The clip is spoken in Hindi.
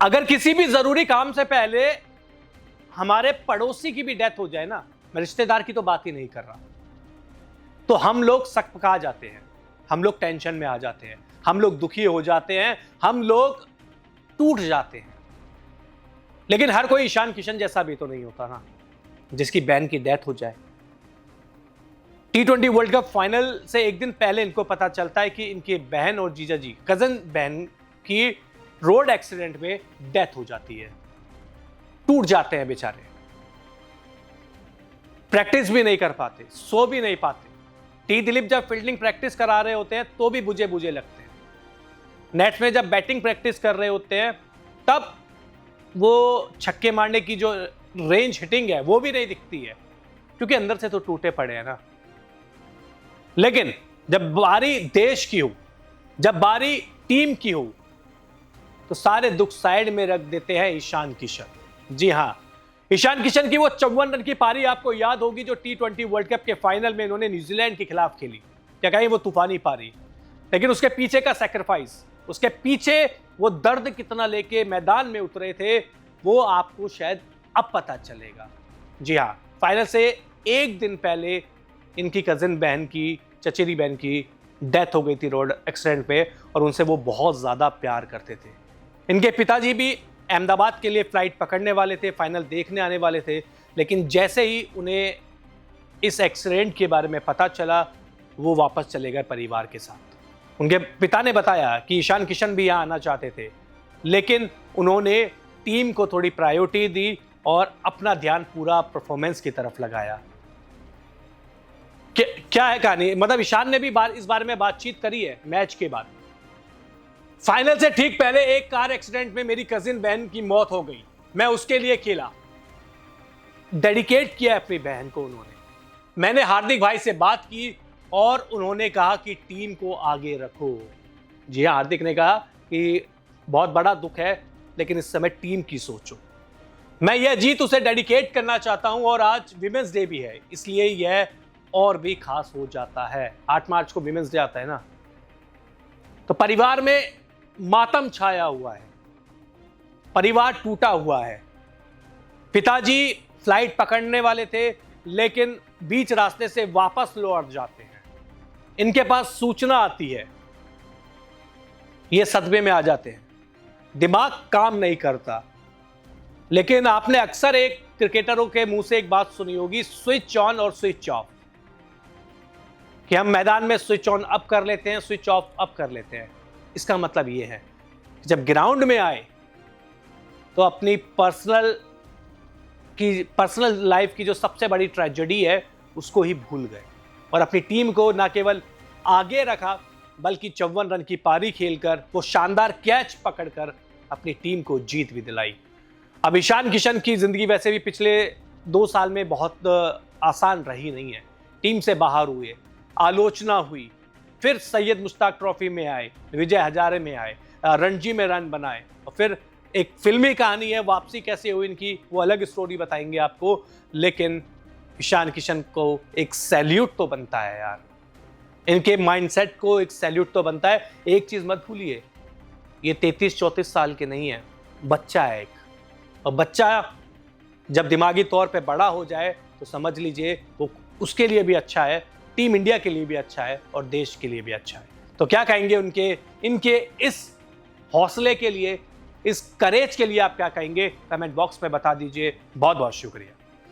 अगर किसी भी जरूरी काम से पहले हमारे पड़ोसी की भी डेथ हो जाए ना, मैं रिश्तेदार की तो बात ही नहीं कर रहा, तो हम लोग सकपका जाते हैं, हम लोग टेंशन में आ जाते हैं, हम लोग दुखी हो जाते हैं, हम लोग टूट जाते हैं। लेकिन हर कोई ईशान किशन जैसा भी तो नहीं होता ना, जिसकी बहन की डेथ हो जाए। T20 वर्ल्ड कप फाइनल से एक दिन पहले इनको पता चलता है कि इनकी बहन और जीजा जी, कजन बहन की रोड एक्सीडेंट में डेथ हो जाती है। टूट जाते हैं बेचारे, प्रैक्टिस भी नहीं कर पाते, सो भी नहीं पाते। टी दिलीप जब फील्डिंग प्रैक्टिस करा रहे होते हैं तो भी बुझे बुझे लगते हैं। नेट में जब बैटिंग प्रैक्टिस कर रहे होते हैं तब वो छक्के मारने की जो रेंज हिटिंग है वो भी नहीं दिखती है, क्योंकि अंदर से तो टूटे पड़े हैं ना। लेकिन जब बारी देश की हो, जब बारी टीम की हो, तो सारे दुख साइड में रख देते हैं ईशान किशन। जी हां, ईशान किशन की वो 54 रन की पारी आपको याद होगी जो T20 वर्ल्ड कप के फाइनल में इन्होंने न्यूजीलैंड के खिलाफ खेली। क्या कहीं वो तूफानी पारी, लेकिन उसके पीछे का सैक्रिफाइस, उसके पीछे वो दर्द कितना लेके मैदान में उतरे थे, वो आपको शायद अब पता चलेगा। जी हाँ, फाइनल से एक दिन पहले इनकी कजिन बहन की, चचेरी बहन की डेथ हो गई थी रोड एक्सीडेंट पे, और उनसे वो बहुत ज़्यादा प्यार करते थे। इनके पिताजी भी अहमदाबाद के लिए फ्लाइट पकड़ने वाले थे, फाइनल देखने आने वाले थे, लेकिन जैसे ही उन्हें इस एक्सीडेंट के बारे में पता चला, वो वापस चले गए परिवार के साथ। उनके पिता ने बताया कि ईशान किशन भी यहाँ आना चाहते थे, लेकिन उन्होंने टीम को थोड़ी प्रायोरिटी दी और अपना ध्यान पूरा परफॉर्मेंस की तरफ लगाया। क्या है कहानी, मतलब ईशान ने भी इस बारे में बातचीत करी है मैच के बाद। फाइनल से ठीक पहले एक कार एक्सीडेंट में मेरी कजिन बहन की मौत हो गई, मैं उसके लिए खेला, डेडिकेट किया अपनी बहन को उन्होंने। मैंने हार्दिक भाई से बात की और उन्होंने कहा कि टीम को आगे रखो। जी हाँ, हार्दिक ने कहा कि बहुत बड़ा दुख है, लेकिन इस समय टीम की सोचो। मैं यह जीत उसे डेडिकेट करना चाहता हूं, और आज विमेंस डे भी है, इसलिए यह और भी खास हो जाता है। 8 मार्च को विमेंस डे आता है ना, तो परिवार में मातम छाया हुआ है, परिवार टूटा हुआ है। पिताजी फ्लाइट पकड़ने वाले थे, लेकिन बीच रास्ते से वापस लौट जाते हैं। इनके पास सूचना आती है, ये सदमे में आ जाते हैं, दिमाग काम नहीं करता। लेकिन आपने अक्सर एक क्रिकेटरों के मुंह से एक बात सुनी होगी, स्विच ऑन और स्विच ऑफ, कि हम मैदान में स्विच ऑन अप कर लेते हैं, स्विच ऑफ अप कर लेते हैं। इसका मतलब ये है कि जब ग्राउंड में आए तो अपनी पर्सनल लाइफ की जो सबसे बड़ी ट्रेजेडी है उसको ही भूल गए, और अपनी टीम को ना केवल आगे रखा, बल्कि 54 रन की पारी खेलकर, वो शानदार कैच पकड़कर अपनी टीम को जीत भी दिलाई। अब ईशान किशन की जिंदगी वैसे भी पिछले 2 साल में बहुत आसान रही नहीं है। टीम से बाहर हुए, आलोचना हुई, फिर सैयद मुश्ताक ट्रॉफी में आए, विजय हजारे में आए, रणजी में रन बनाए, और फिर एक फिल्मी कहानी है, वापसी कैसे हुई इनकी, वो अलग स्टोरी बताएंगे आपको। लेकिन ईशान किशन को एक सैल्यूट तो बनता है यार, इनके माइंडसेट को एक सैल्यूट तो बनता है। एक चीज मत भूलिए, ये 33-34 साल के नहीं है, बच्चा है एक, और बच्चा जब दिमागी तौर पे बड़ा हो जाए तो समझ लीजिए वो उसके लिए भी अच्छा है, टीम इंडिया के लिए भी अच्छा है, और देश के लिए भी अच्छा है। तो क्या कहेंगे इनके इस हौसले के लिए, इस करेज के लिए आप क्या कहेंगे, कमेंट बॉक्स में बता दीजिए। बहुत बहुत शुक्रिया।